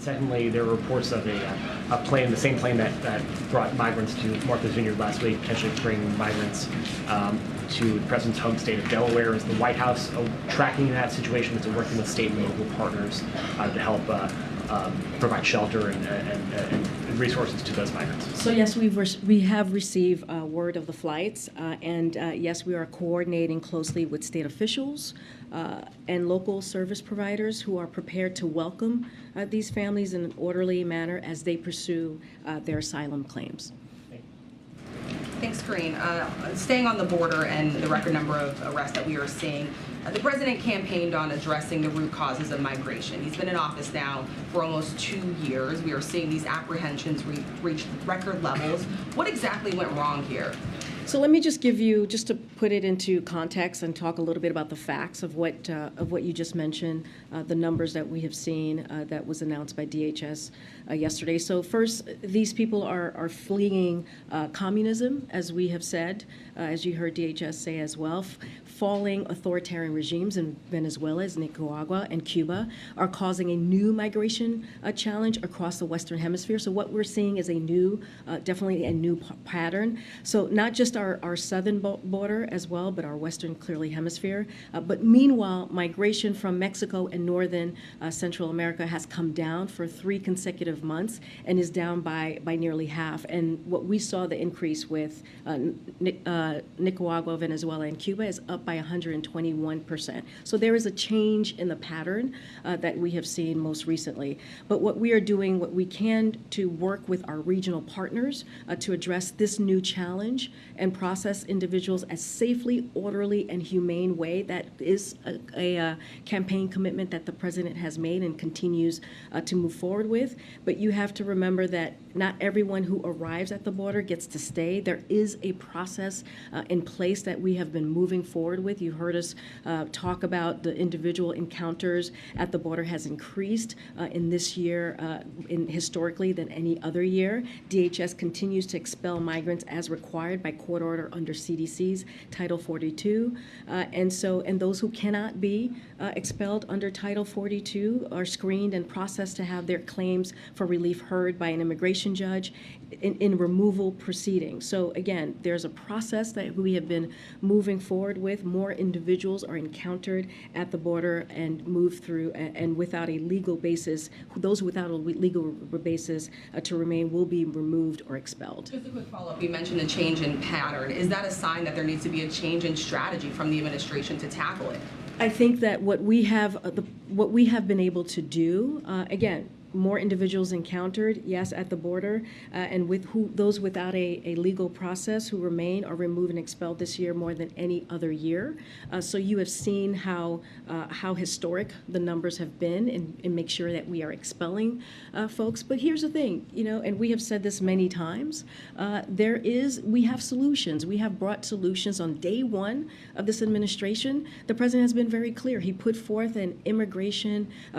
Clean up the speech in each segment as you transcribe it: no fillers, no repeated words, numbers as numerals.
Secondly, there were reports of a plane, the same plane that brought migrants to Martha's Vineyard last week, potentially bringing migrants to the president's home state of Delaware. Is the White House tracking that situation? Is it working with state and local partners to help provide shelter and resources to those migrants? So yes, we have received word of the flights, and yes, we are coordinating closely with state officials and local service providers who are prepared to welcome these families in an orderly manner as they pursue their asylum claims. Thanks, Karine. Staying on the border and the record number of arrests that we are seeing, the president campaigned on addressing the root causes of migration. He's been in office now for almost 2 years. We are seeing these apprehensions reach record levels. What exactly went wrong here? So let me just give you, just to put it into context and talk a little bit about the facts of what you just mentioned, the numbers that we have seen that was announced by DHS yesterday. So first, these people are fleeing communism, as we have said, as you heard DHS say as well. Falling authoritarian regimes in Venezuela, Nicaragua, and Cuba are causing a new migration challenge across the Western Hemisphere. So what we're seeing is a new, definitely a new pattern. So not just our southern border as well, but our western, clearly, hemisphere. But meanwhile, migration from Mexico and northern Central America has come down for 3 consecutive months and is down by nearly half. And what we saw, the increase with Nicaragua, Venezuela, and Cuba is up by 121%. So there is a change in the pattern that we have seen most recently. But what we are doing, what we can to work with our regional partners to address this new challenge and process individuals as safely, orderly, and humane way. That is a campaign commitment that the president has made and continues to move forward with. But you have to remember that not everyone who arrives at the border gets to stay. There is a process in place that we have been moving forward with. You heard us talk about the individual encounters at the border has increased in this year historically than any other year. DHS continues to expel migrants as required by court order under CDC's Title 42. And those who cannot be expelled under Title 42 are screened and processed to have their claims for relief heard by an immigration judge in removal proceedings. So again, there's a process that we have been moving forward with. More individuals are encountered at the border and moved through, and without a legal basis, those without a legal basis to remain will be removed or expelled. Just a quick follow-up. You mentioned a change in pattern. Is that a sign that there needs to be a change in strategy from the administration to tackle it? I think that what we have been able to do, again, more individuals encountered, yes, at the border, and with those without a legal process who remain are removed and expelled this year more than any other year. So you have seen how historic the numbers have been and make sure that we are expelling folks. But here's the thing, and we have said this many times, we have solutions. We have brought solutions on day one of this administration. The president has been very clear. He put forth a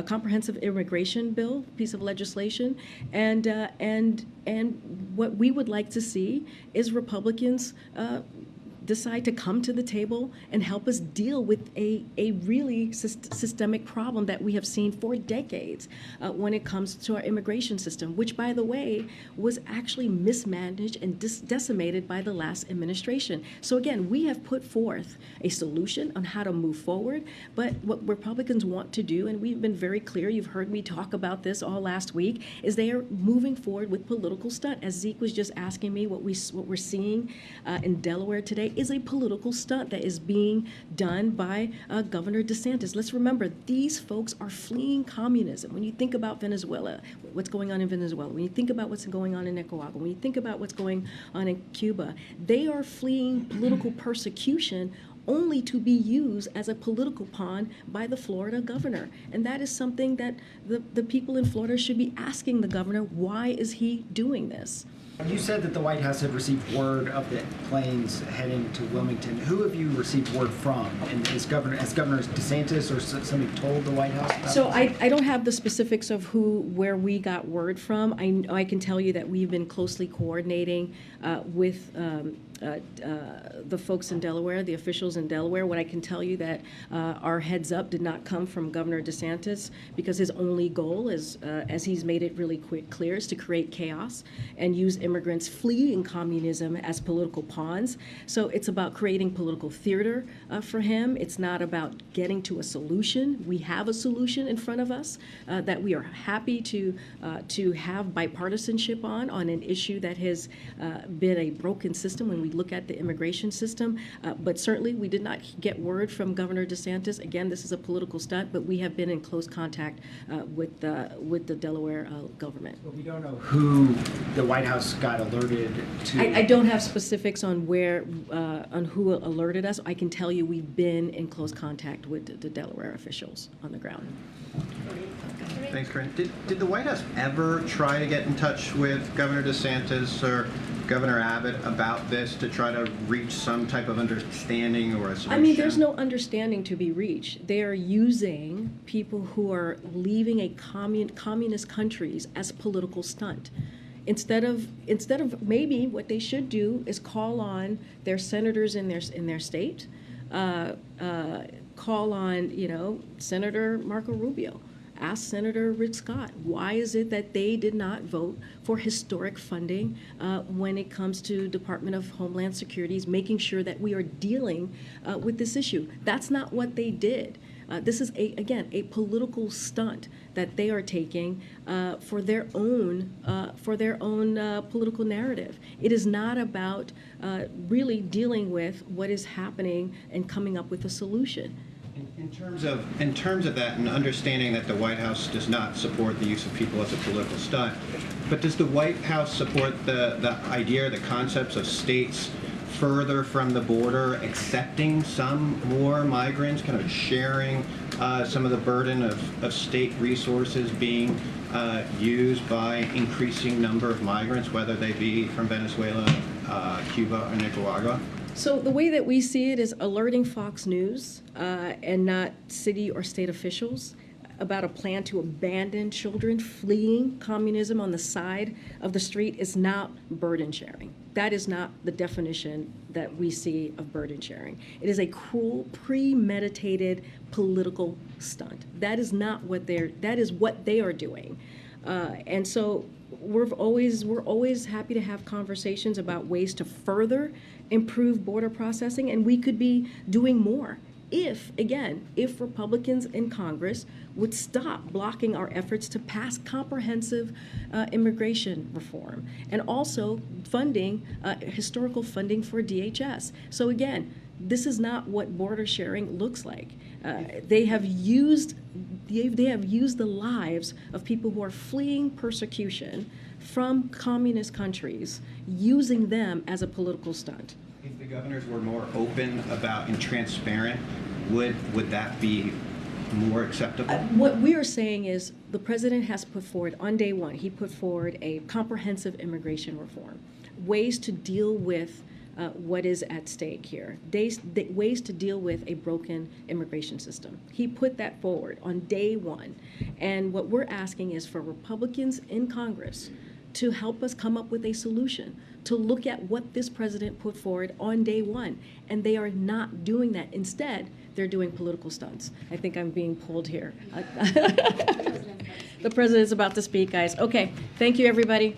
comprehensive immigration bill, piece of legislation, and what we would like to see is Republicans decide to come to the table and help us deal with a really systemic problem that we have seen for decades when it comes to our immigration system, which, by the way, was actually mismanaged and decimated by the last administration. So again, we have put forth a solution on how to move forward, but what Republicans want to do, and we've been very clear, you've heard me talk about this all last week, is they are moving forward with political stunt. As Zeke was just asking me, what we're seeing in Delaware today is a political stunt that is being done by Governor DeSantis. Let's remember, these folks are fleeing communism. When you think about Venezuela, what's going on in Venezuela, when you think about what's going on in Nicaragua, when you think about what's going on in Cuba, they are fleeing political persecution only to be used as a political pawn by the Florida governor. And that is something that the people in Florida should be asking the governor, why is he doing this? You said that the White House had received word of the planes heading to Wilmington. Who have you received word from? And has Governor DeSantis or somebody told the White House about So this? I don't have the specifics of where we got word from. I can tell you that we've been closely coordinating with the folks in Delaware, the officials in Delaware. What I can tell you that our heads up did not come from Governor DeSantis, because his only goal is, as he's made it really clear, is to create chaos and use immigrants fleeing communism as political pawns. So it's about creating political theater for him. It's not about getting to a solution. We have a solution in front of us that we are happy to have bipartisanship on an issue that has been a broken system when we look at the immigration system. But certainly we did not get word from Governor DeSantis. Again, this is a political stunt, but we have been in close contact with the Delaware government. But we don't know who the White House got alerted to. I don't have specifics on on who alerted us. I can tell you we've been in close contact with the Delaware officials on the ground. Thanks, Corinne. Did the White House ever try to get in touch with Governor DeSantis or Governor Abbott about this to try to reach some type of understanding or a solution? I mean, there's no understanding to be reached. They are using people who are leaving a communist countries as political stunt. Instead of maybe what they should do is call on their senators in their state, call on Senator Marco Rubio. Ask Senator Rick Scott, why is it that they did not vote for historic funding when it comes to Department of Homeland Security's making sure that we are dealing with this issue? That's not what they did. This is, again, a political stunt that they are taking for their own political narrative. It is not about really dealing with what is happening and coming up with a solution. In terms of that, and understanding that the White House does not support the use of people as a political stunt, but does the White House support the idea, the concepts of states further from the border accepting some more migrants, kind of sharing some of the burden of state resources being used by increasing number of migrants, whether they be from Venezuela, Cuba, or Nicaragua? So the way that we see it is alerting Fox News and not city or state officials about a plan to abandon children fleeing communism on the side of the street is not burden sharing. That is not the definition that we see of burden sharing. It is a cruel, premeditated political stunt. That is not what that is what they are doing. And so we're always happy to have conversations about ways to further improve border processing, and we could be doing more if Republicans in Congress would stop blocking our efforts to pass comprehensive immigration reform and also funding, historical funding for DHS. So again, this is not what border sharing looks like. They have used the lives of people who are fleeing persecution from communist countries, using them as a political stunt. If the governors were more open about and transparent, would that be more acceptable? What we are saying is the president has put forward, on day one, he put forward a comprehensive immigration reform, ways to deal with what is at stake here, ways to deal with a broken immigration system. He put that forward on day one. And what we're asking is for Republicans in Congress to help us come up with a solution, to look at what this president put forward on day one. And they are not doing that. Instead, they're doing political stunts. I think I'm being pulled here. The president's about to speak, guys. Okay, thank you, everybody.